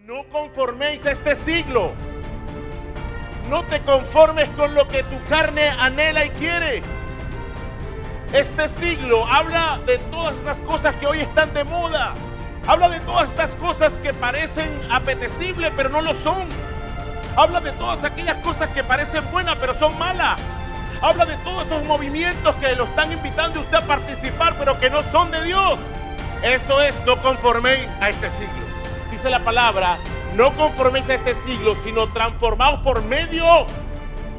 No conforméis a este siglo. No te conformes con lo que tu carne anhela y quiere. Este siglo habla de todas esas cosas que hoy están de moda. Habla de todas estas cosas que parecen apetecibles, pero no lo son. Habla de todas aquellas cosas que parecen buenas, pero son malas. Habla de todos estos movimientos que lo están invitando a usted a participar, pero que no son de Dios. Eso es, no conforméis a este siglo. Dice la palabra, no conforméis a este siglo, sino transformaos por medio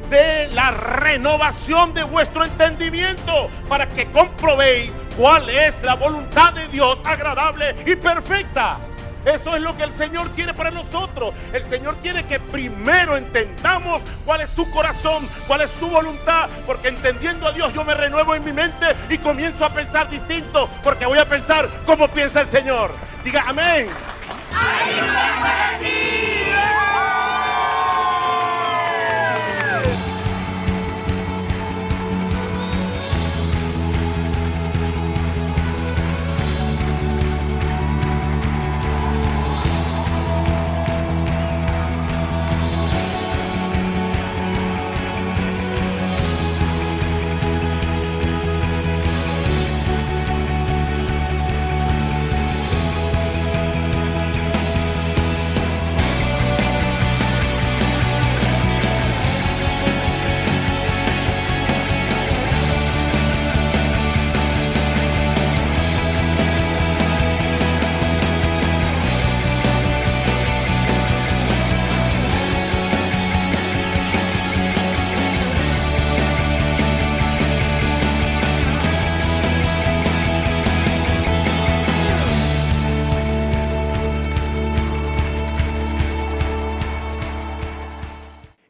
de la renovación de vuestro entendimiento, para que comprobéis cuál es la voluntad de Dios agradable y perfecta. Eso es lo que el Señor quiere para nosotros. El Señor quiere que primero entendamos cuál es su corazón, cuál es su voluntad, porque entendiendo a Dios yo me renuevo en mi mente y comienzo a pensar distinto, porque voy a pensar como piensa el Señor. Diga amén. ¡Hay lugar para ti!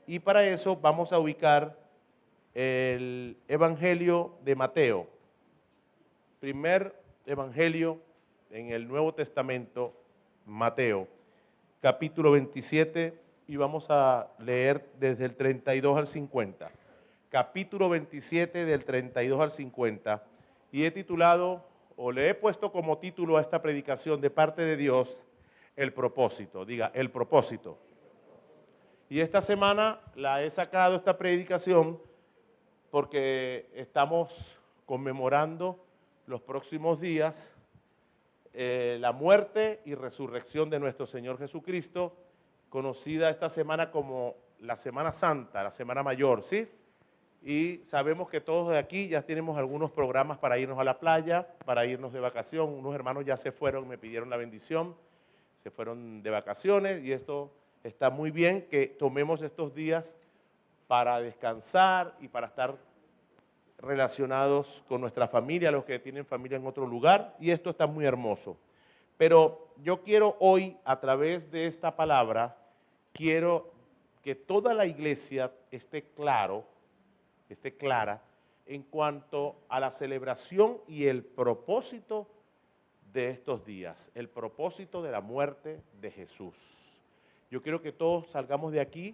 Y para eso vamos a ubicar el Evangelio de Mateo. Primer Evangelio en el Nuevo Testamento, Mateo, capítulo 27, y vamos a leer desde el 32 al 50. Capítulo 27 del 32 al 50, y he titulado, o le he puesto como título a esta predicación de parte de Dios, el propósito. Diga, el propósito. Y esta semana la he sacado esta predicación porque estamos conmemorando los próximos días la muerte y resurrección de nuestro Señor Jesucristo, conocida esta semana como la Semana Santa, la Semana Mayor, ¿sí? Y sabemos que todos de aquí ya tenemos algunos programas para irnos a la playa, para irnos de vacación. Unos hermanos ya se fueron, me pidieron la bendición, se fueron de vacaciones, y esto está muy bien que tomemos estos días para descansar y para estar relacionados con nuestra familia, los que tienen familia en otro lugar, y esto está muy hermoso. Pero yo quiero hoy, a través de esta palabra, quiero que toda la iglesia esté clara en cuanto a la celebración y el propósito de estos días, el propósito de la muerte de Jesús. Yo quiero que todos salgamos de aquí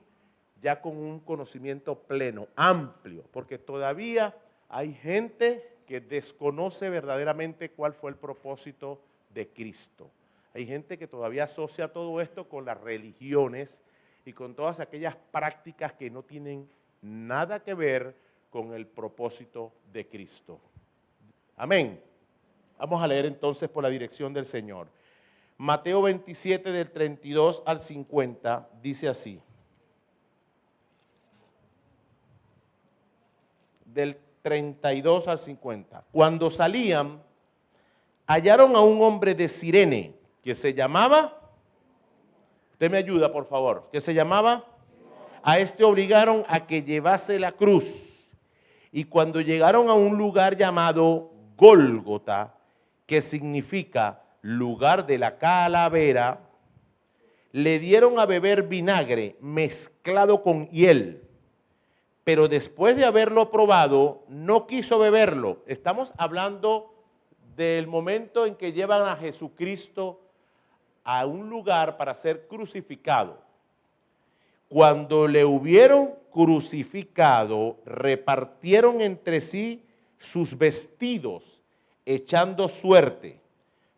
ya con un conocimiento pleno, amplio, porque todavía hay gente que desconoce verdaderamente cuál fue el propósito de Cristo. Hay gente que todavía asocia todo esto con las religiones y con todas aquellas prácticas que no tienen nada que ver con el propósito de Cristo. Amén. Vamos a leer entonces por la dirección del Señor. Mateo 27 del 32 al 50 dice así. Del 32 al 50. Cuando salían, hallaron a un hombre de Cirene que se llamaba, usted me ayuda por favor, que se llamaba, a este obligaron a que llevase la cruz. Y cuando llegaron a un lugar llamado Gólgota, que significa lugar de la calavera, le dieron a beber vinagre mezclado con hiel, pero después de haberlo probado, no quiso beberlo. Estamos hablando del momento en que llevan a Jesucristo a un lugar para ser crucificado. Cuando le hubieron crucificado, repartieron entre sí sus vestidos, echando suerte,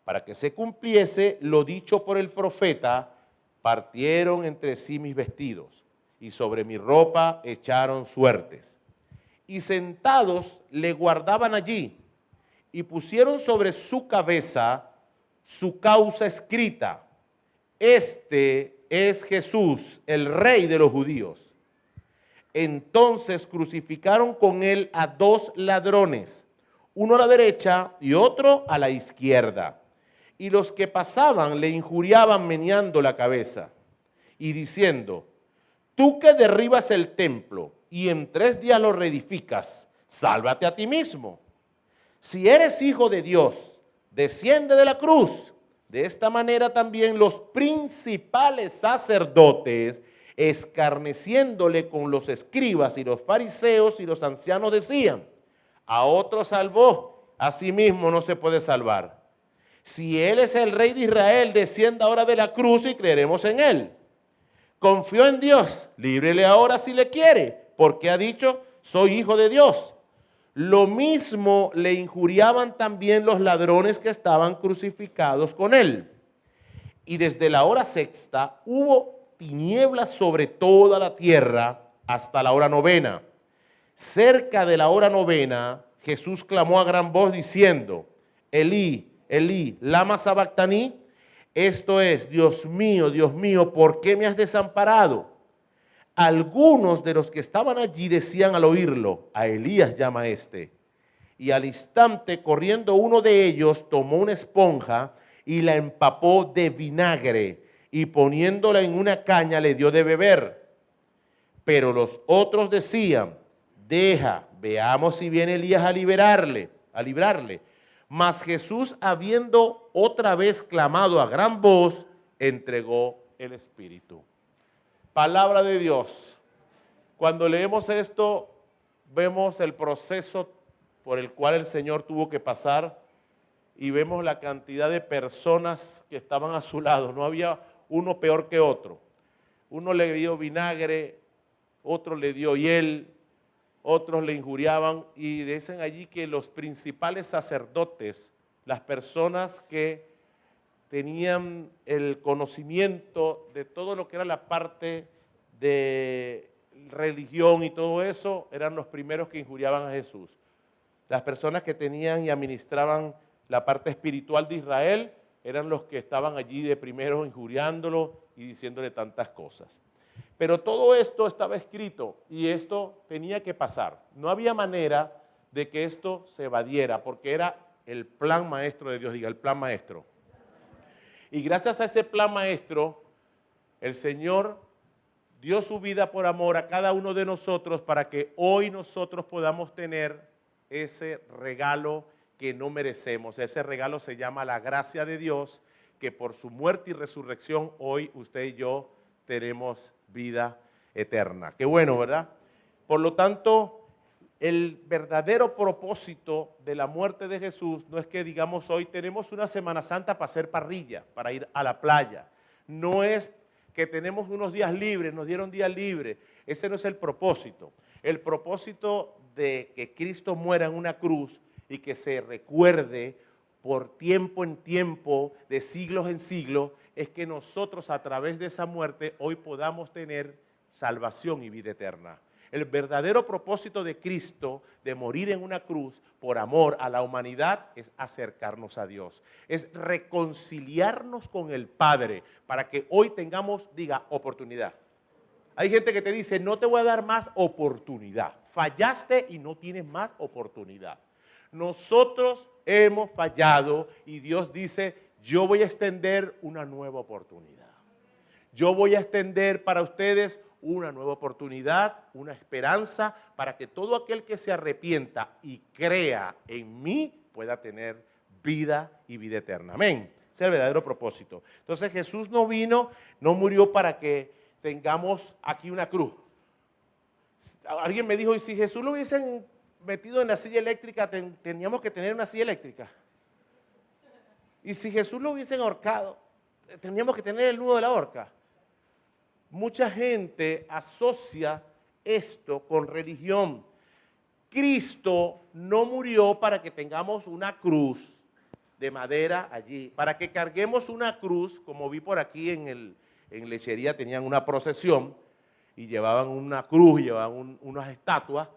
para que se cumpliese lo dicho por el profeta: Partieron entre sí mis vestidos, y sobre mi ropa echaron suertes. Y sentados le guardaban allí, y pusieron sobre su cabeza su causa escrita: Este es Jesús, el Rey de los judíos. Entonces crucificaron con él a dos ladrones, uno a la derecha y otro a la izquierda. Y los que pasaban le injuriaban meneando la cabeza y diciendo: tú que derribas el templo y en 3 días lo reedificas, sálvate a ti mismo. Si eres hijo de Dios, desciende de la cruz. De esta manera también los principales sacerdotes, escarneciéndole con los escribas y los fariseos y los ancianos, decían: a otro salvó, a sí mismo no se puede salvar. Si él es el Rey de Israel, descienda ahora de la cruz y creeremos en él. Confió en Dios, líbrele ahora si le quiere, porque ha dicho: soy hijo de Dios. Lo mismo le injuriaban también los ladrones que estaban crucificados con él. Y desde la hora sexta hubo tinieblas sobre toda la tierra hasta la hora novena. Cerca de la hora novena, Jesús clamó a gran voz diciendo: Elí, Elí, lama sabactaní. Esto es: Dios mío, ¿por qué me has desamparado? Algunos de los que estaban allí decían al oírlo: a Elías llama este. Y al instante, corriendo uno de ellos, tomó una esponja y la empapó de vinagre, y poniéndola en una caña le dio de beber. Pero los otros decían: deja, veamos si viene Elías a librarle. Mas Jesús, habiendo otra vez clamado a gran voz, entregó el Espíritu. Palabra de Dios. Cuando leemos esto, vemos el proceso por el cual el Señor tuvo que pasar y vemos la cantidad de personas que estaban a su lado. No había uno peor que otro. Uno le dio vinagre, otro le dio hiel, otros le injuriaban, y dicen allí que los principales sacerdotes, las personas que tenían el conocimiento de todo lo que era la parte de religión y todo eso, eran los primeros que injuriaban a Jesús. Las personas que tenían y administraban la parte espiritual de Israel eran los que estaban allí de primero injuriándolo y diciéndole tantas cosas. Pero todo esto estaba escrito y esto tenía que pasar. No había manera de que esto se evadiera, porque era el plan maestro de Dios. Diga, el plan maestro. Y gracias a ese plan maestro, el Señor dio su vida por amor a cada uno de nosotros para que hoy nosotros podamos tener ese regalo que no merecemos. Ese regalo se llama la gracia de Dios, que por su muerte y resurrección hoy usted y yo tenemos vida eterna. Qué bueno, ¿verdad? Por lo tanto, el verdadero propósito de la muerte de Jesús no es que digamos hoy tenemos una Semana Santa para hacer parrilla, para ir a la playa. No es que tenemos unos días libres, nos dieron días libres. Ese no es el propósito. El propósito de que Cristo muera en una cruz y que se recuerde por tiempo en tiempo, de siglos en siglos, es que nosotros a través de esa muerte hoy podamos tener salvación y vida eterna. El verdadero propósito de Cristo de morir en una cruz por amor a la humanidad es acercarnos a Dios, es reconciliarnos con el Padre para que hoy tengamos, diga, oportunidad. Hay gente que te dice: no te voy a dar más oportunidad, fallaste y no tienes más oportunidad. Nosotros hemos fallado y Dios dice: yo voy a extender una nueva oportunidad. Yo voy a extender para ustedes una nueva oportunidad, una esperanza, para que todo aquel que se arrepienta y crea en mí pueda tener vida y vida eterna. Amén. Ese es el verdadero propósito. Entonces Jesús no vino, no murió para que tengamos aquí una cruz. Alguien me dijo: ¿y si Jesús lo hubiesen metido en la silla eléctrica, teníamos que tener una silla eléctrica? Y si Jesús lo hubiesen ahorcado, teníamos que tener el nudo de la horca. Mucha gente asocia esto con religión. Cristo no murió para que tengamos una cruz de madera allí, para que carguemos una cruz, como vi por aquí en en lechería tenían una procesión y llevaban una cruz, llevaban unas estatuas.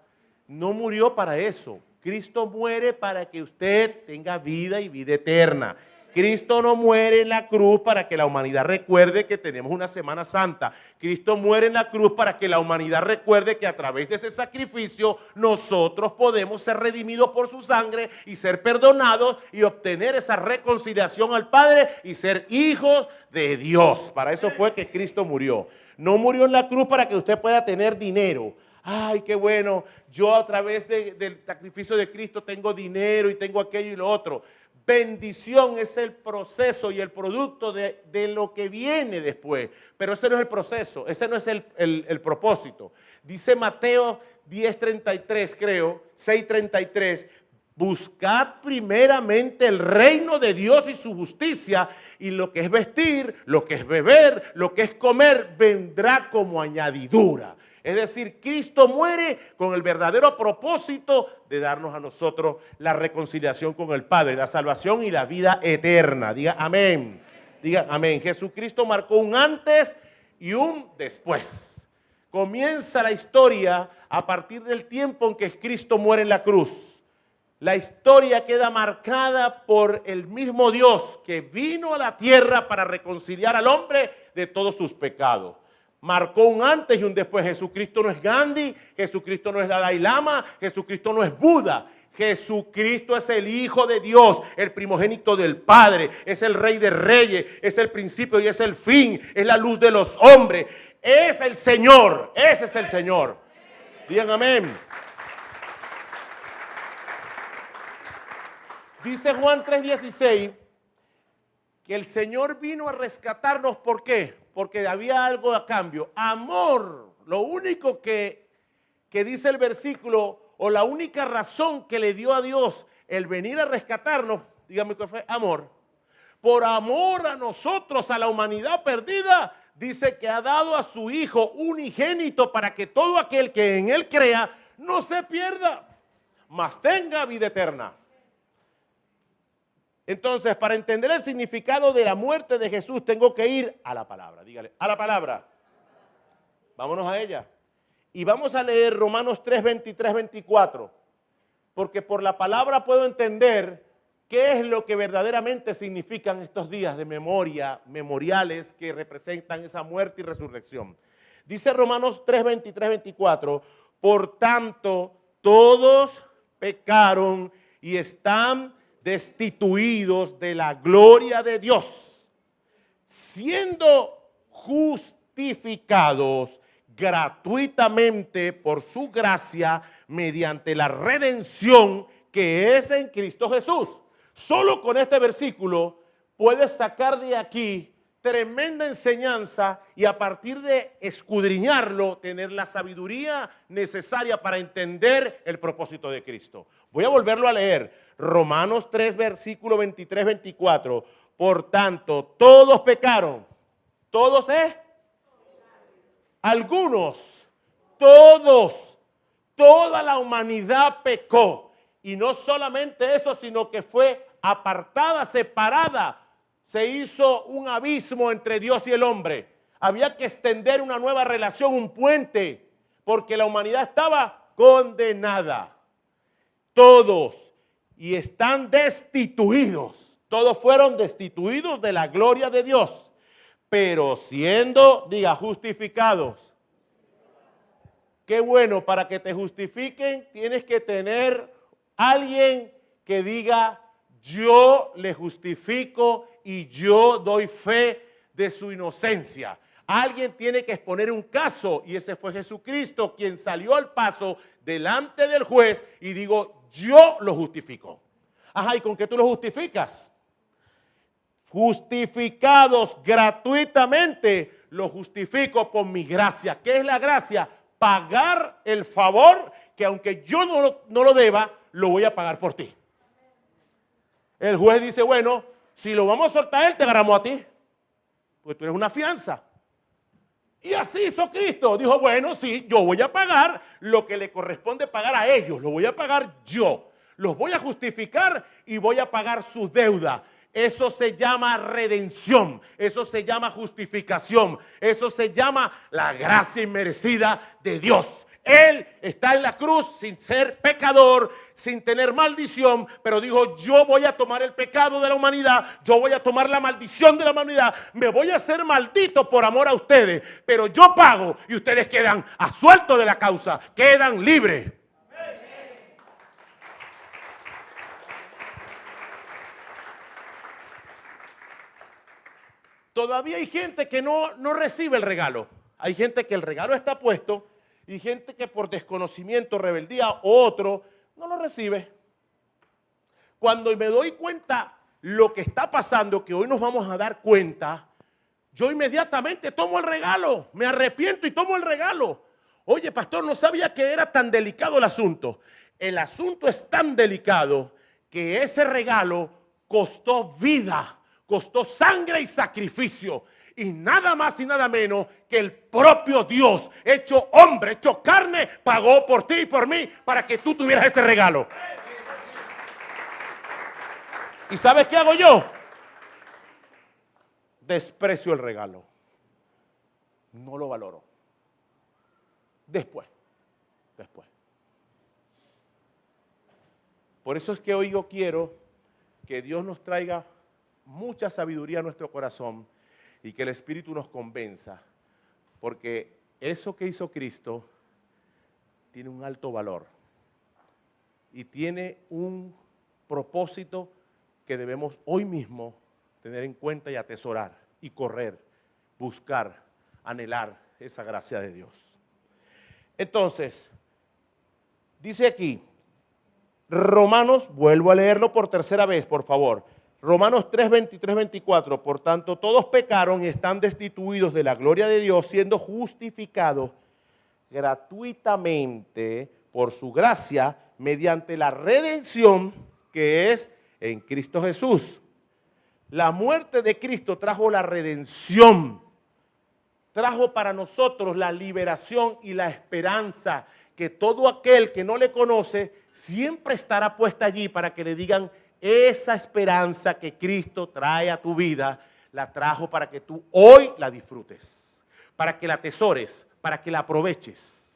No murió para eso. Cristo muere para que usted tenga vida y vida eterna. Cristo no muere en la cruz para que la humanidad recuerde que tenemos una Semana Santa. Cristo muere en la cruz para que la humanidad recuerde que a través de ese sacrificio nosotros podemos ser redimidos por su sangre y ser perdonados y obtener esa reconciliación al Padre y ser hijos de Dios. Para eso fue que Cristo murió. No murió en la cruz para que usted pueda tener dinero. Ay, qué bueno, yo a través del sacrificio de Cristo tengo dinero y tengo aquello y lo otro. Bendición es el proceso y el producto de lo que viene después. Pero ese no es el proceso, ese no es el propósito. Dice Mateo 10:33, creo, 6:33. Buscad primeramente el reino de Dios y su justicia, y lo que es vestir, lo que es beber, lo que es comer, vendrá como añadidura. Es decir, Cristo muere con el verdadero propósito de darnos a nosotros la reconciliación con el Padre, la salvación y la vida eterna. Diga amén. Diga amén. Jesucristo marcó un antes y un después. Comienza la historia a partir del tiempo en que Cristo muere en la cruz. La historia queda marcada por el mismo Dios que vino a la tierra para reconciliar al hombre de todos sus pecados. Marcó un antes y un después. Jesucristo no es Gandhi, Jesucristo no es Dalai Lama, Jesucristo no es Buda. Jesucristo es el Hijo de Dios, el primogénito del Padre, es el Rey de Reyes, es el principio y es el fin, es la luz de los hombres, es el Señor, ese es el Señor. Digan amén. Dice Juan 3:16 que el Señor vino a rescatarnos. ¿Por qué? Porque había algo a cambio. Amor. Lo único que dice el versículo, o la única razón que le dio a Dios el venir a rescatarnos, dígame qué fue, amor. Por amor a nosotros, a la humanidad perdida, dice que ha dado a su Hijo unigénito para que todo aquel que en Él crea no se pierda, mas tenga vida eterna. Entonces, para entender el significado de la muerte de Jesús, tengo que ir a la palabra. Dígale, a la palabra. Vámonos a ella. Y vamos a leer Romanos 3, 23, 24. Porque por la palabra puedo entender qué es lo que verdaderamente significan estos días de memoria, memoriales que representan esa muerte y resurrección. Dice Romanos 3, 23, 24. Por tanto, todos pecaron y están destituidos de la gloria de Dios, siendo justificados gratuitamente por su gracia mediante la redención que es en Cristo Jesús. Solo con este versículo puedes sacar de aquí tremenda enseñanza y a partir de escudriñarlo tener la sabiduría necesaria para entender el propósito de Cristo. Voy a volverlo a leer. Romanos 3, versículo 23, 24. Por tanto, todos pecaron. ¿Todos Algunos. Todos. Toda la humanidad pecó. Y no solamente eso, sino que fue apartada, separada. Se hizo un abismo entre Dios y el hombre. Había que extender una nueva relación, un puente, porque la humanidad estaba condenada. Todos. Y están destituidos. Todos fueron destituidos de la gloria de Dios. Pero siendo, diga, justificados. Qué bueno, para que te justifiquen tienes que tener alguien que diga, yo le justifico y yo doy fe de su inocencia. Alguien tiene que exponer un caso y ese fue Jesucristo quien salió al paso delante del juez y digo, yo lo justifico. Ajá, ¿y con qué tú lo justificas? Justificados gratuitamente, lo justifico por mi gracia. ¿Qué es la gracia? Pagar el favor que aunque yo no lo deba, lo voy a pagar por ti. El juez dice, bueno, si lo vamos a soltar a él, te agarramos a ti. Porque tú eres una fianza. Y así hizo Cristo. Dijo, bueno, sí, yo voy a pagar lo que le corresponde pagar a ellos. Lo voy a pagar yo. Los voy a justificar y voy a pagar sus deudas. Eso se llama redención, eso se llama justificación, eso se llama la gracia inmerecida de Dios. Él está en la cruz sin ser pecador, sin tener maldición, pero dijo, yo voy a tomar el pecado de la humanidad, yo voy a tomar la maldición de la humanidad, me voy a hacer maldito por amor a ustedes, pero yo pago y ustedes quedan absueltos de la causa, quedan libres. Todavía hay gente que no recibe el regalo. Hay gente que el regalo está puesto y gente que por desconocimiento, rebeldía o otro no lo recibe. Cuando me doy cuenta lo que está pasando, que hoy nos vamos a dar cuenta, yo inmediatamente tomo el regalo, me arrepiento y tomo el regalo. Oye, pastor, no sabía que era tan delicado el asunto. El asunto es tan delicado que ese regalo costó vida, costó sangre y sacrificio. Y nada más y nada menos que el propio Dios, hecho hombre, hecho carne, pagó por ti y por mí para que tú tuvieras ese regalo. ¿Y sabes qué hago yo? Desprecio el regalo. No lo valoro. Después. Por eso es que hoy yo quiero que Dios nos traiga mucha sabiduría a nuestro corazón y que el Espíritu nos convenza, porque eso que hizo Cristo tiene un alto valor y tiene un propósito que debemos hoy mismo tener en cuenta y atesorar y correr, buscar, anhelar esa gracia de Dios. Entonces, dice aquí, Romanos, vuelvo a leerlo por tercera vez, por favor. Romanos 3, 23, 24, por tanto, todos pecaron y están destituidos de la gloria de Dios, siendo justificados gratuitamente por su gracia, mediante la redención que es en Cristo Jesús. La muerte de Cristo trajo la redención, trajo para nosotros la liberación y la esperanza, que todo aquel que no le conoce siempre estará puesta allí para que le digan, esa esperanza que Cristo trae a tu vida, la trajo para que tú hoy la disfrutes, para que la atesores, para que la aproveches.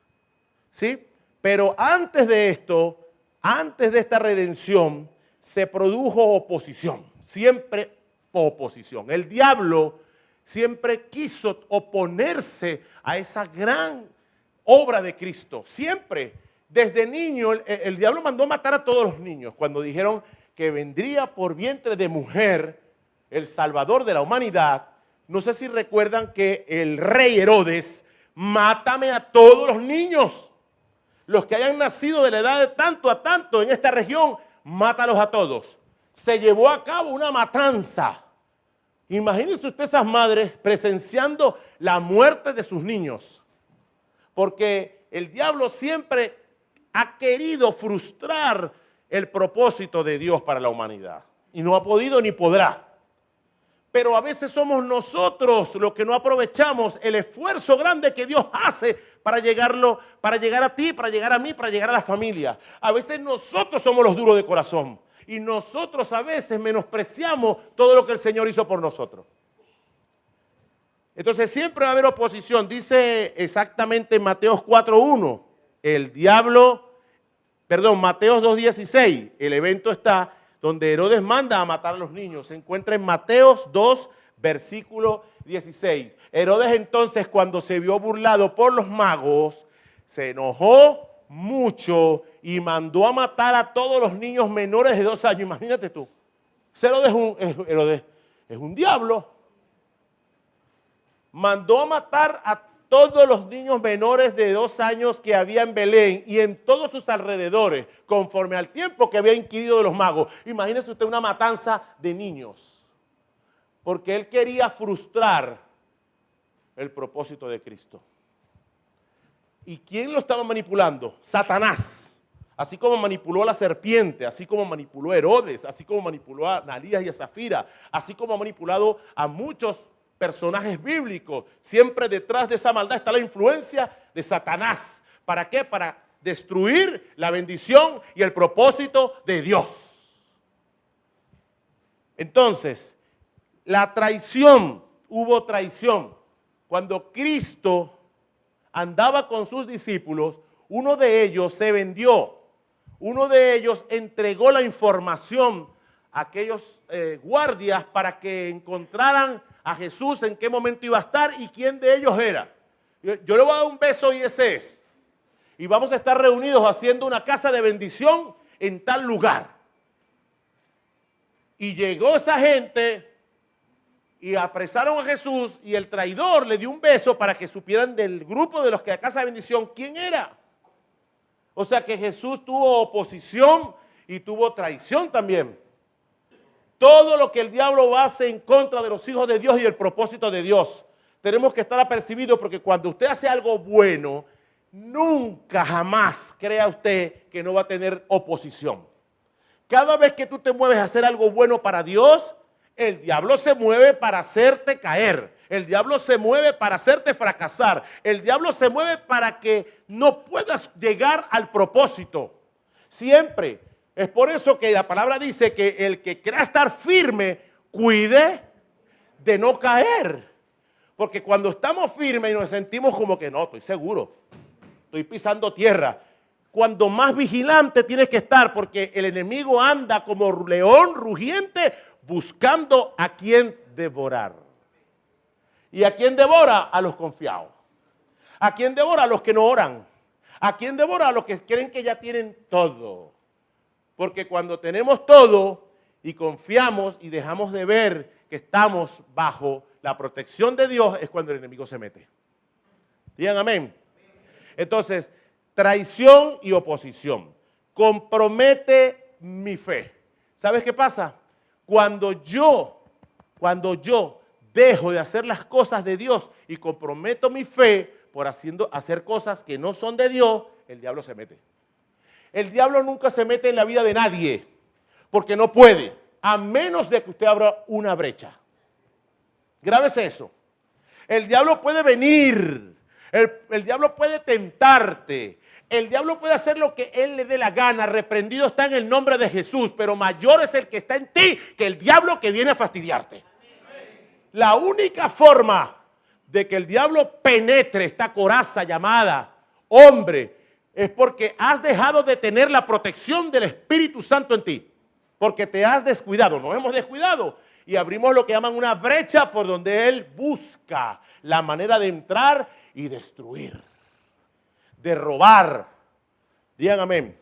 ¿Sí? Pero antes de esto, antes de esta redención, se produjo oposición, siempre oposición. El diablo siempre quiso oponerse a esa gran obra de Cristo, siempre. Desde niño, el diablo mandó matar a todos los niños cuando dijeron que vendría por vientre de mujer el Salvador de la humanidad. No sé si recuerdan que el rey Herodes, mátame a todos los niños. Los que hayan nacido de la edad de tanto a tanto en esta región, mátalos a todos. Se llevó a cabo una matanza. Imagínense usted esas madres presenciando la muerte de sus niños. Porque el diablo siempre ha querido frustrar el propósito de Dios para la humanidad. Y no ha podido ni podrá. Pero a veces somos nosotros los que no aprovechamos el esfuerzo grande que Dios hace para llegar a ti, para llegar a mí, para llegar a la familia. A veces nosotros somos los duros de corazón. Y nosotros a veces menospreciamos todo lo que el Señor hizo por nosotros. Entonces siempre va a haber oposición. Dice exactamente en Mateos 4:1, Mateos 2:16, el evento está donde Herodes manda a matar a los niños. Se encuentra en Mateos 2, versículo 16. Herodes entonces, cuando se vio burlado por los magos, se enojó mucho y mandó a matar a todos los niños menores de 2 años. Imagínate tú. Herodes es un diablo. Mandó a matar a todos los niños menores de 2 años que había en Belén y en todos sus alrededores, conforme al tiempo que había inquirido de los magos. Imagínese usted una matanza de niños, porque él quería frustrar el propósito de Cristo. ¿Y quién lo estaba manipulando? Satanás. Así como manipuló a la serpiente, así como manipuló a Herodes, así como manipuló a Ananías y a Zafira, así como ha manipulado a muchos personajes bíblicos. Siempre detrás de esa maldad está la influencia de Satanás. ¿Para qué? Para destruir la bendición y el propósito de Dios. Entonces, la traición, hubo traición. Cuando Cristo andaba con sus discípulos, uno de ellos se vendió. Uno de ellos entregó la información a aquellos guardias para que encontraran a Jesús, en qué momento iba a estar y quién de ellos era. Yo le voy a dar un beso y ese es. Y vamos a estar reunidos haciendo una casa de bendición en tal lugar. Y llegó esa gente y apresaron a Jesús y el traidor le dio un beso para que supieran del grupo de los que a casa de bendición quién era. O sea que Jesús tuvo oposición y tuvo traición también. Todo lo que el diablo hace en contra de los hijos de Dios y el propósito de Dios, tenemos que estar apercibidos porque cuando usted hace algo bueno, nunca jamás crea usted que no va a tener oposición. Cada vez que tú te mueves a hacer algo bueno para Dios, el diablo se mueve para hacerte caer. El diablo se mueve para hacerte fracasar. El diablo se mueve para que no puedas llegar al propósito. Siempre. Es por eso que la palabra dice que el que quiera estar firme, cuide de no caer. Porque cuando estamos firmes y nos sentimos como que no, estoy seguro, estoy pisando tierra. Cuando más vigilante tienes que estar, porque el enemigo anda como león rugiente buscando a quien devorar. ¿Y a quién devora? A los confiados. ¿A quién devora? A los que no oran. ¿A quién devora? A los que creen que ya tienen todo. Porque cuando tenemos todo y confiamos y dejamos de ver que estamos bajo la protección de Dios, es cuando el enemigo se mete. Digan amén. Entonces, traición y oposición. Compromete mi fe. ¿Sabes qué pasa? Cuando yo dejo de hacer las cosas de Dios y comprometo mi fe por hacer cosas que no son de Dios, el diablo se mete. El diablo nunca se mete en la vida de nadie, porque no puede, a menos de que usted abra una brecha. Grábese eso. El diablo puede venir, el diablo puede tentarte, el diablo puede hacer lo que él le dé la gana, reprendido está en el nombre de Jesús, pero mayor es el que está en ti que el diablo que viene a fastidiarte. La única forma de que el diablo penetre esta coraza llamada hombre es porque has dejado de tener la protección del Espíritu Santo en ti. Porque te has descuidado, nos hemos descuidado y abrimos lo que llaman una brecha por donde él busca la manera de entrar y destruir, de robar. Digan amén.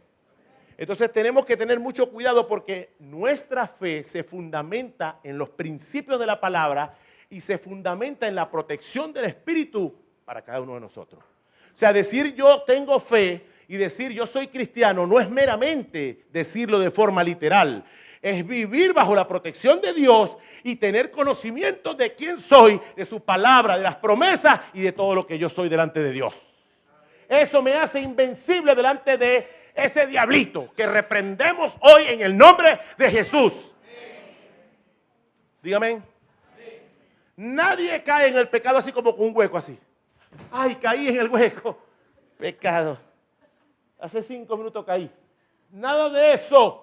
Entonces tenemos que tener mucho cuidado porque nuestra fe se fundamenta en los principios de la palabra y se fundamenta en la protección del Espíritu para cada uno de nosotros. O sea, decir yo tengo fe y decir yo soy cristiano no es meramente decirlo de forma literal. Es vivir bajo la protección de Dios y tener conocimiento de quién soy, de su palabra, de las promesas y de todo lo que yo soy delante de Dios. Eso me hace invencible delante de ese diablito que reprendemos hoy en el nombre de Jesús. Dígame. Nadie cae en el pecado así como con un hueco así. Ay, caí en el hueco. Pecado. Hace 5 minutos caí. Nada de eso.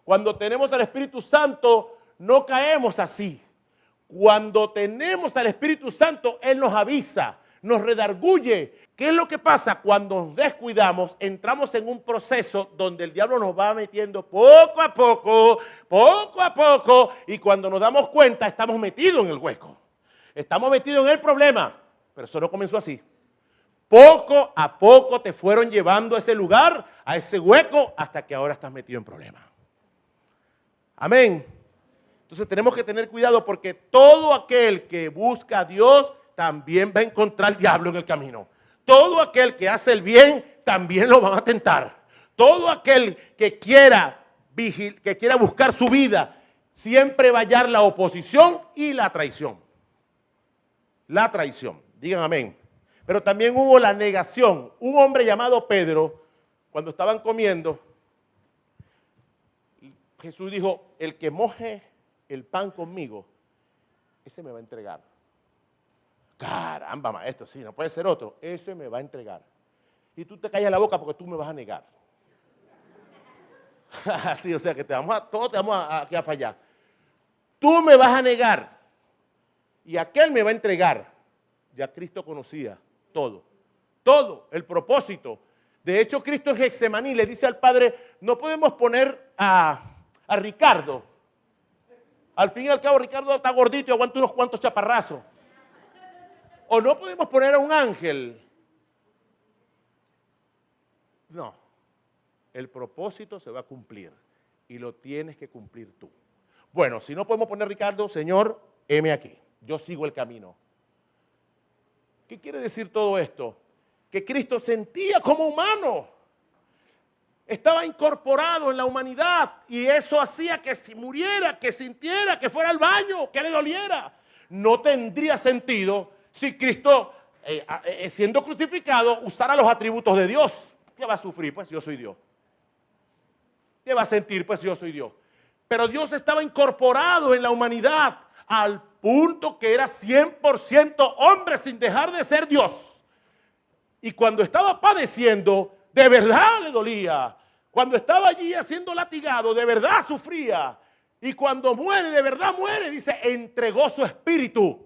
Cuando tenemos al Espíritu Santo, no caemos así. Cuando tenemos al Espíritu Santo, Él nos avisa, nos redarguye. ¿Qué es lo que pasa? Cuando nos descuidamos, entramos en un proceso donde el diablo nos va metiendo poco a poco, y cuando nos damos cuenta, estamos metidos en el hueco. Estamos metidos en el problema, pero eso no comenzó así. Poco a poco te fueron llevando a ese lugar, a ese hueco, hasta que ahora estás metido en problemas. Amén. Entonces tenemos que tener cuidado porque todo aquel que busca a Dios también va a encontrar al diablo en el camino. Todo aquel que hace el bien también lo van a tentar. Todo aquel que quiera buscar su vida siempre va a hallar la oposición y la traición. La traición. Digan amén. Pero también hubo la negación. Un hombre llamado Pedro, cuando estaban comiendo, Jesús dijo, el que moje el pan conmigo, ese me va a entregar. Caramba, maestro, sí, no puede ser otro. Ese me va a entregar. Y tú te callas la boca porque tú me vas a negar. Sí, o sea que todos te vamos a fallar. tú me vas a negar y aquel me va a entregar. Ya Cristo conocía todo, el propósito. De hecho, Cristo en Getsemaní le dice al Padre, no podemos poner a Ricardo. Al fin y al cabo, Ricardo está gordito y aguanta unos cuantos chaparrazos. O no podemos poner a un ángel. No, el propósito se va a cumplir y lo tienes que cumplir tú. Bueno, si no podemos poner a Ricardo, Señor, heme aquí, yo sigo el camino. ¿Qué quiere decir todo esto? Que Cristo sentía como humano. Estaba incorporado en la humanidad y eso hacía que si muriera, que sintiera, que fuera al baño, que le doliera. No tendría sentido si Cristo, siendo crucificado, usara los atributos de Dios. ¿Qué va a sufrir? Pues yo soy Dios. ¿Qué va a sentir? Pues yo soy Dios. Pero Dios estaba incorporado en la humanidad al punto que era 100% hombre sin dejar de ser Dios. Y cuando estaba padeciendo, de verdad le dolía. Cuando estaba allí siendo latigado, de verdad sufría. Y cuando muere, de verdad muere, dice, entregó su espíritu.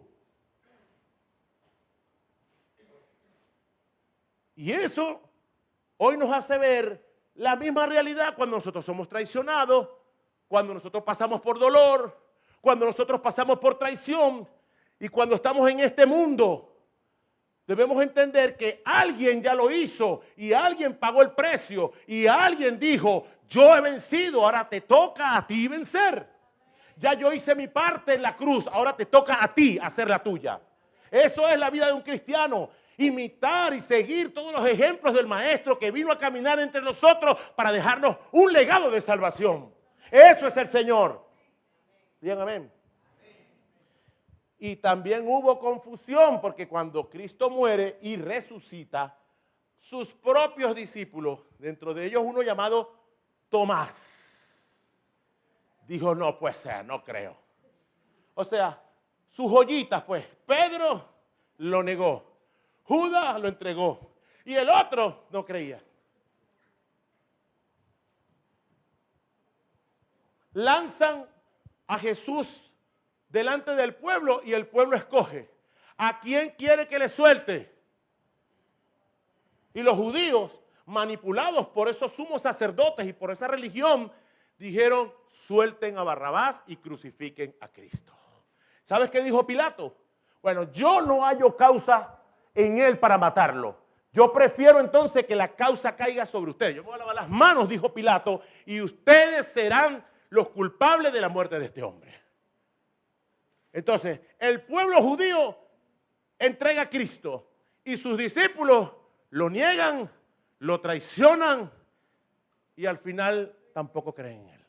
Y eso hoy nos hace ver la misma realidad cuando nosotros somos traicionados, cuando nosotros pasamos por dolor, cuando nosotros pasamos por traición y cuando estamos en este mundo. Debemos entender que alguien ya lo hizo y alguien pagó el precio y alguien dijo, yo he vencido, ahora te toca a ti vencer. Ya yo hice mi parte en la cruz, ahora te toca a ti hacer la tuya. Eso es la vida de un cristiano. Imitar y seguir todos los ejemplos del Maestro que vino a caminar entre nosotros para dejarnos un legado de salvación. Eso es el Señor. Digan amén. Y también hubo confusión porque cuando Cristo muere y resucita, sus propios discípulos, dentro de ellos uno llamado Tomás, dijo, no puede ser, no creo. O sea, sus joyitas pues, Pedro lo negó. Judas lo entregó y el otro no creía. Lanzan a Jesús delante del pueblo y el pueblo escoge a quién quiere que le suelte. Y los judíos, manipulados por esos sumos sacerdotes y por esa religión, dijeron, suelten a Barrabás y crucifiquen a Cristo. ¿Sabes qué dijo Pilato? Bueno, yo no hallo causa en él para matarlo. Yo prefiero entonces que la causa caiga sobre ustedes. Yo me voy a lavar las manos, dijo Pilato, y ustedes serán los culpables de la muerte de este hombre. Entonces, el pueblo judío entrega a Cristo y sus discípulos lo niegan, lo traicionan y al final tampoco creen en él.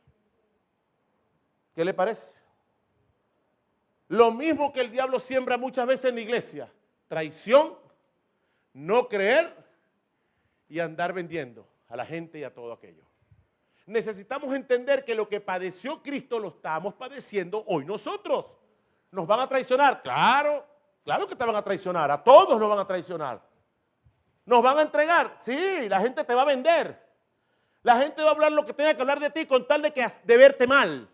¿Qué le parece? Lo mismo que el diablo siembra muchas veces en la iglesia. Traición, no creer y andar vendiendo a la gente y a todo aquello. Necesitamos entender que lo que padeció Cristo lo estamos padeciendo hoy nosotros. ¿Nos van a traicionar? Claro, claro que te van a traicionar. A todos nos van a traicionar. ¿Nos van a entregar? Sí, la gente te va a vender. La gente va a hablar lo que tenga que hablar de ti con tal de verte mal.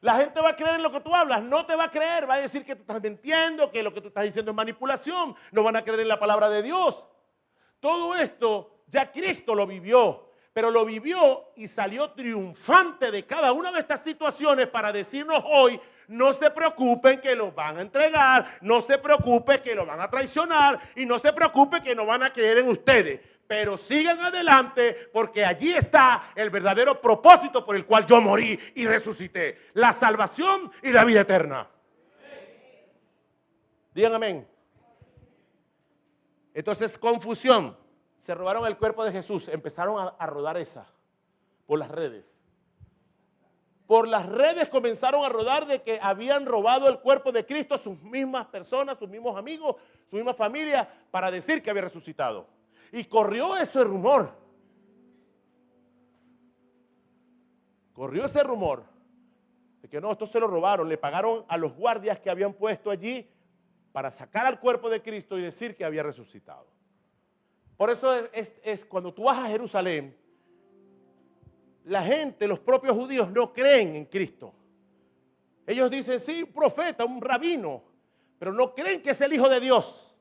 La gente va a creer en lo que tú hablas, no te va a creer, va a decir que tú estás mintiendo, que lo que tú estás diciendo es manipulación, no van a creer en la palabra de Dios. Todo esto ya Cristo lo vivió, pero lo vivió y salió triunfante de cada una de estas situaciones para decirnos hoy, no se preocupen que los van a entregar, no se preocupen que los van a traicionar y no se preocupen que no van a creer en ustedes. Pero sigan adelante porque allí está el verdadero propósito por el cual yo morí y resucité. La salvación y la vida eterna. Digan amén. Entonces, confusión. Se robaron el cuerpo de Jesús. Empezaron a rodar esa por las redes. Por las redes comenzaron a rodar de que habían robado el cuerpo de Cristo a sus mismas personas, sus mismos amigos, su misma familia, para decir que había resucitado. Y corrió ese rumor. Corrió ese rumor de que no, esto se lo robaron. Le pagaron a los guardias que habían puesto allí para sacar al cuerpo de Cristo y decir que había resucitado. Por eso es cuando tú vas a Jerusalén, la gente, los propios judíos no creen en Cristo. Ellos dicen, sí, un profeta, un rabino, pero no creen que es el Hijo de Dios.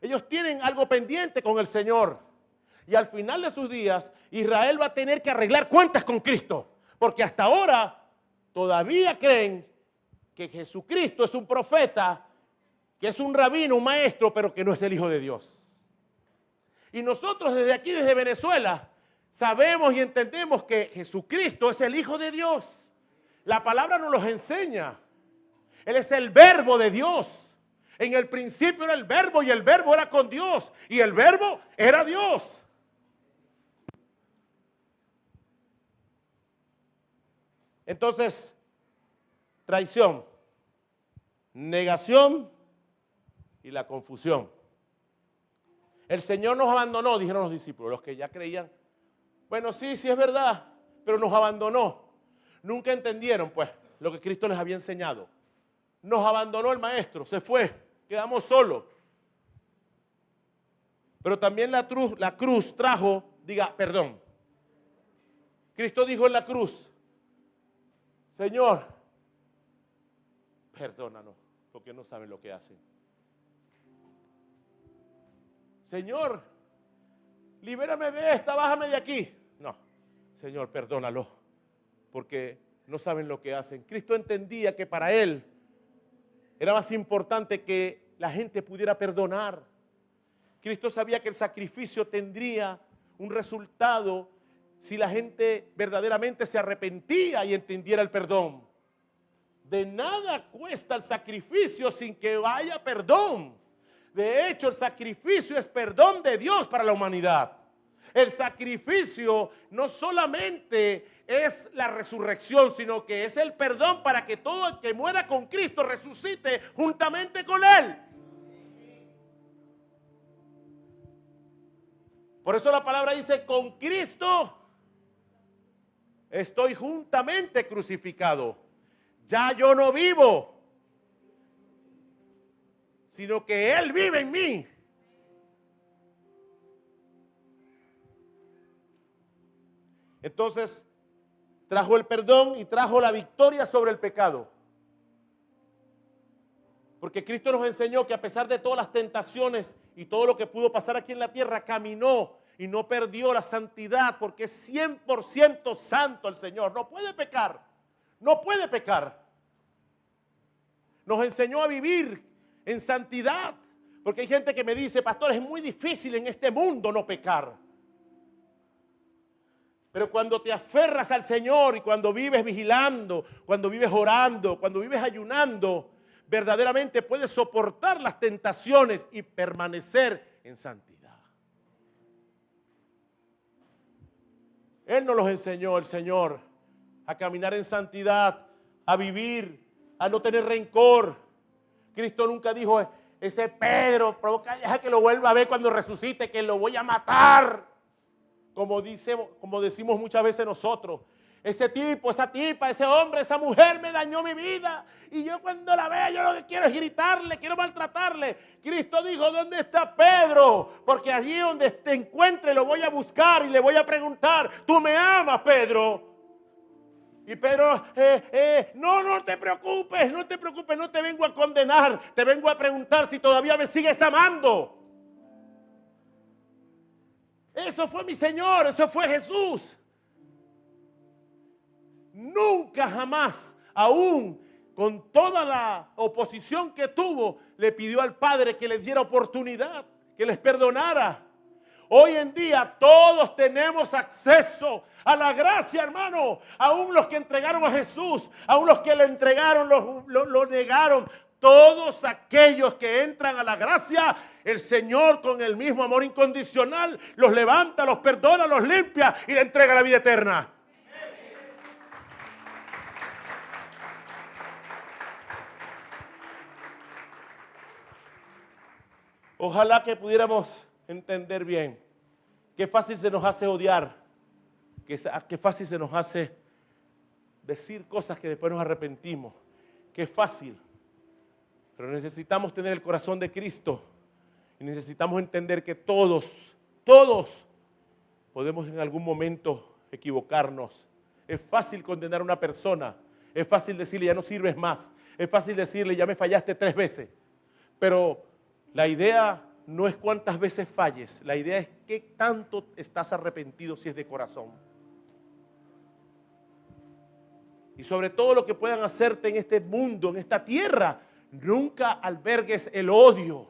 Ellos tienen algo pendiente con el Señor. Y al final de sus días, Israel va a tener que arreglar cuentas con Cristo. Porque hasta ahora todavía creen que Jesucristo es un profeta, que es un rabino, un maestro, pero que no es el Hijo de Dios. Y nosotros desde aquí, desde Venezuela, sabemos y entendemos que Jesucristo es el Hijo de Dios. La palabra nos los enseña. Él es el verbo de Dios. En el principio era el verbo y el verbo era con Dios. Y el verbo era Dios. Entonces, traición, negación y la confusión. El Señor nos abandonó, dijeron los discípulos, los que ya creían. Bueno, sí es verdad, pero nos abandonó. Nunca entendieron, pues, lo que Cristo les había enseñado. Nos abandonó el Maestro, se fue, quedamos solos. Pero también la cruz trajo, perdón. Cristo dijo en la cruz, Señor, perdónanos, porque no saben lo que hacen. Señor, libérame de esta, bájame de aquí. No, Señor, perdónalo, porque no saben lo que hacen. Cristo entendía que para Él era más importante que la gente pudiera perdonar. Cristo sabía que el sacrificio tendría un resultado si la gente verdaderamente se arrepentía y entendiera el perdón. De nada cuesta el sacrificio sin que haya perdón. De hecho, el sacrificio es perdón de Dios para la humanidad. El sacrificio no solamente es la resurrección, sino que es el perdón para que todo el que muera con Cristo resucite juntamente con Él. Por eso la palabra dice, con Cristo estoy juntamente crucificado. Ya yo no vivo, sino que Él vive en mí. Entonces, trajo el perdón y trajo la victoria sobre el pecado. Porque Cristo nos enseñó que a pesar de todas las tentaciones y todo lo que pudo pasar aquí en la tierra, caminó y no perdió la santidad, porque es 100% santo el Señor. No puede pecar, no puede pecar. Nos enseñó a vivir en santidad, porque hay gente que me dice, pastor, es muy difícil en este mundo no pecar. Pero cuando te aferras al Señor y cuando vives vigilando, cuando vives orando, cuando vives ayunando, verdaderamente puedes soportar las tentaciones y permanecer en santidad. Él nos los enseñó, el Señor, a caminar en santidad, a vivir, a no tener rencor. Cristo nunca dijo, ese Pedro, deja que lo vuelva a ver cuando resucite, que lo voy a matar. Como decimos muchas veces nosotros, ese tipo, esa tipa, ese hombre, esa mujer me dañó mi vida. Y yo cuando la veo, yo lo que quiero es gritarle, quiero maltratarle. Cristo dijo, ¿dónde está Pedro? Porque allí donde te encuentre lo voy a buscar y le voy a preguntar, ¿tú me amas, Pedro? Y Pedro, no te preocupes, no te vengo a condenar, te vengo a preguntar si todavía me sigues amando. Eso fue mi Señor, eso fue Jesús. Nunca jamás, aún con toda la oposición que tuvo, le pidió al Padre que les diera oportunidad, que les perdonara. Hoy en día todos tenemos acceso a la gracia, hermano. Aún los que entregaron a Jesús, aún los que le entregaron, lo negaron. Todos aquellos que entran a la gracia, el Señor con el mismo amor incondicional los levanta, los perdona, los limpia y le entrega la vida eterna. Ojalá que pudiéramos entender bien. Qué fácil se nos hace odiar. Qué fácil se nos hace decir cosas que después nos arrepentimos. Qué fácil. Pero necesitamos tener el corazón de Cristo. Y necesitamos entender que todos podemos en algún momento equivocarnos. Es fácil condenar a una persona. Es fácil decirle, ya no sirves más. Es fácil decirle, ya me fallaste 3 veces. Pero la idea no es cuántas veces falles. La idea es qué tanto estás arrepentido si es de corazón. Y sobre todo lo que puedan hacerte en este mundo, en esta tierra, nunca albergues el odio.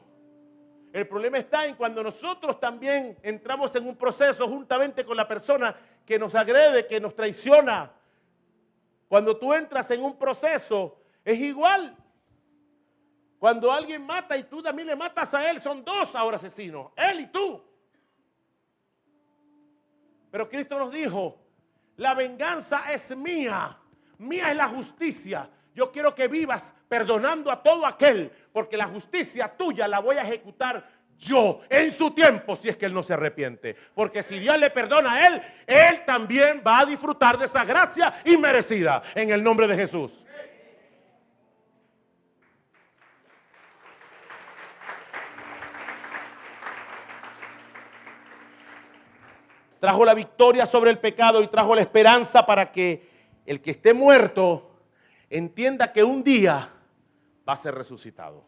El problema está en cuando nosotros también entramos en un proceso juntamente con la persona que nos agrede, que nos traiciona. Cuando tú entras en un proceso, es igual. Cuando alguien mata y tú también le matas a él, son 2 ahora asesinos, él y tú. Pero Cristo nos dijo, la venganza es mía, mía es la justicia. Yo quiero que vivas perdonando a todo aquel, porque la justicia tuya la voy a ejecutar yo en su tiempo, si es que él no se arrepiente. Porque si Dios le perdona a él, él también va a disfrutar de esa gracia inmerecida en el nombre de Jesús. Trajo la victoria sobre el pecado y trajo la esperanza para que el que esté muerto entienda que un día va a ser resucitado.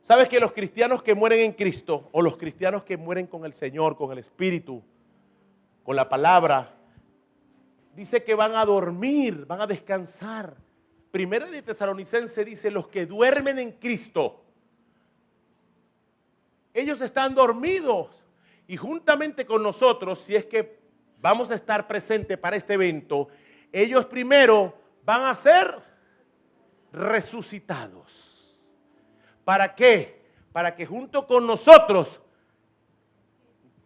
¿Sabes que los cristianos que mueren en Cristo o los cristianos que mueren con el Señor, con el Espíritu, con la palabra, dice que van a dormir, van a descansar? Primera de Tesalonicenses dice, los que duermen en Cristo, ellos están dormidos. Y juntamente con nosotros, si es que vamos a estar presentes para este evento, ellos primero van a ser resucitados. ¿Para qué? Para que junto con nosotros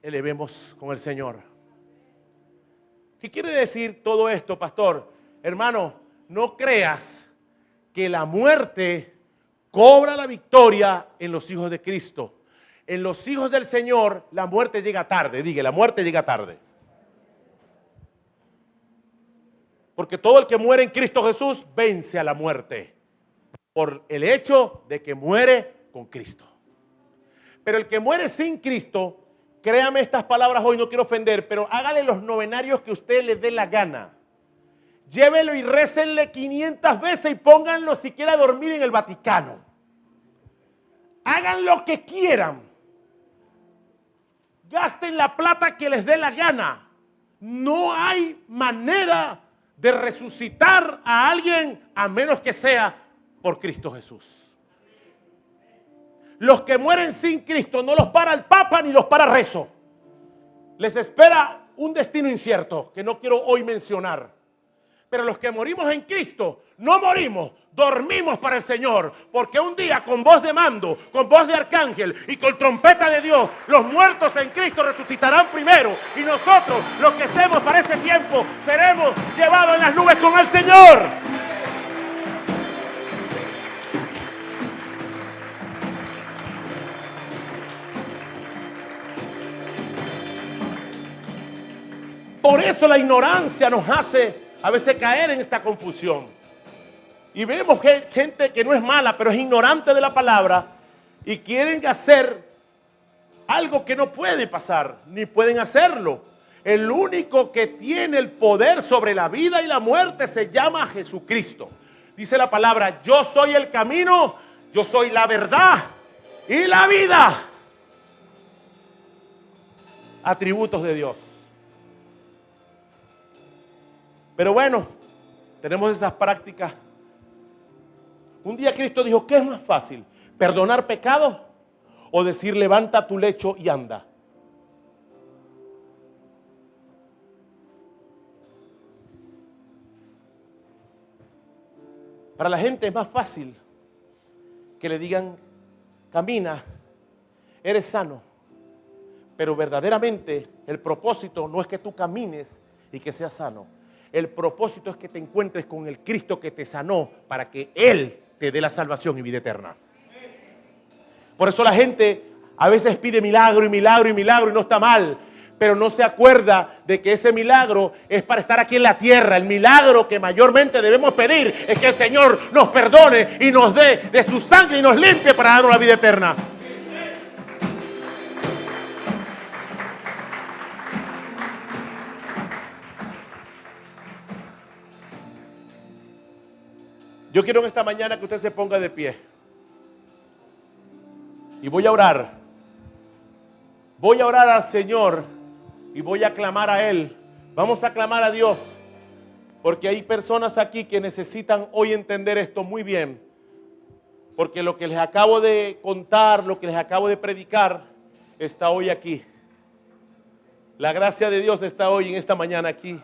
elevemos con el Señor. ¿Qué quiere decir todo esto, pastor? Hermano, no creas que la muerte cobra la victoria en los hijos de Cristo. En los hijos del Señor, la muerte llega tarde. Diga, la muerte llega tarde. Porque todo el que muere en Cristo Jesús vence a la muerte. Por el hecho de que muere con Cristo. Pero el que muere sin Cristo, créame estas palabras hoy, no quiero ofender, pero hágale los novenarios que usted le dé la gana. Llévelo y récenle 500 veces y pónganlo siquiera a dormir en el Vaticano. Hagan lo que quieran. Gasten la plata que les dé la gana. No hay manera de resucitar a alguien a menos que sea por Cristo Jesús. Los que mueren sin Cristo no los para el Papa ni los para rezo. Les espera un destino incierto que no quiero hoy mencionar. Pero los que morimos en Cristo, no morimos, dormimos para el Señor. Porque un día con voz de mando, con voz de arcángel y con trompeta de Dios, los muertos en Cristo resucitarán primero. Y nosotros, los que estemos para ese tiempo, seremos llevados en las nubes con el Señor. Por eso la ignorancia nos hace a veces caer en esta confusión. Y vemos que gente que no es mala, pero es ignorante de la palabra y quieren hacer algo que no puede pasar, ni pueden hacerlo. El único que tiene el poder sobre la vida y la muerte se llama Jesucristo. Dice la palabra, yo soy el camino, yo soy la verdad y la vida. Atributos de Dios. Pero bueno, tenemos esas prácticas. Un día Cristo dijo, ¿qué es más fácil? ¿Perdonar pecados o decir levanta tu lecho y anda? Para la gente es más fácil que le digan, camina, eres sano. Pero verdaderamente el propósito no es que tú camines y que seas sano. El propósito es que te encuentres con el Cristo que te sanó para que Él te dé la salvación y vida eterna. Por eso la gente a veces pide milagro y milagro y milagro y no está mal, pero no se acuerda de que ese milagro es para estar aquí en la tierra. El milagro que mayormente debemos pedir es que el Señor nos perdone y nos dé de su sangre y nos limpie para darnos la vida eterna. Yo quiero en esta mañana que usted se ponga de pie. Y voy a orar. Voy a orar al Señor y voy a clamar a Él. Vamos a clamar a Dios. Porque hay personas aquí que necesitan hoy entender esto muy bien. Porque lo que les acabo de contar, lo que les acabo de predicar, está hoy aquí. La gracia de Dios está hoy en esta mañana aquí.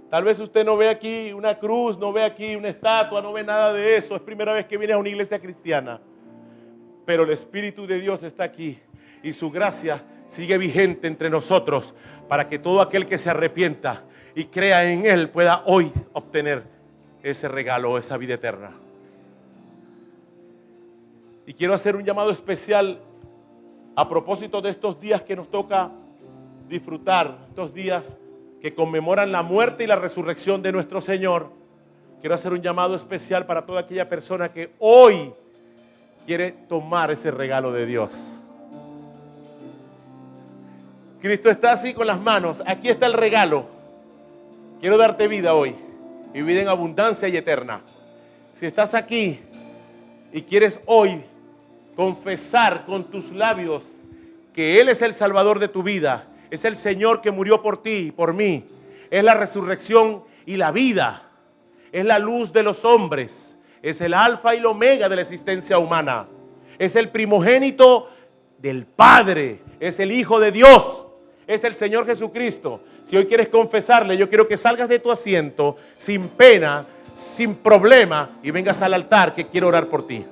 Tal vez usted no ve aquí una cruz, no ve aquí una estatua, no ve nada de eso. Es primera vez que viene a una iglesia cristiana. Pero el Espíritu de Dios está aquí y su gracia sigue vigente entre nosotros para que todo aquel que se arrepienta y crea en Él pueda hoy obtener ese regalo, esa vida eterna. Y quiero hacer un llamado especial a propósito de estos días que nos toca disfrutar, estos días que conmemoran la muerte y la resurrección de nuestro Señor. Quiero hacer un llamado especial para toda aquella persona que hoy quiere tomar ese regalo de Dios. Cristo está así con las manos. Aquí está el regalo. Quiero darte vida hoy y vida en abundancia y eterna. Si estás aquí y quieres hoy confesar con tus labios que Él es el Salvador de tu vida, es el Señor que murió por ti y por mí, es la resurrección y la vida, es la luz de los hombres, es el alfa y el omega de la existencia humana, es el primogénito del Padre, es el Hijo de Dios, es el Señor Jesucristo. Si hoy quieres confesarle, yo quiero que salgas de tu asiento sin pena, sin problema y vengas al altar, que quiero orar por ti.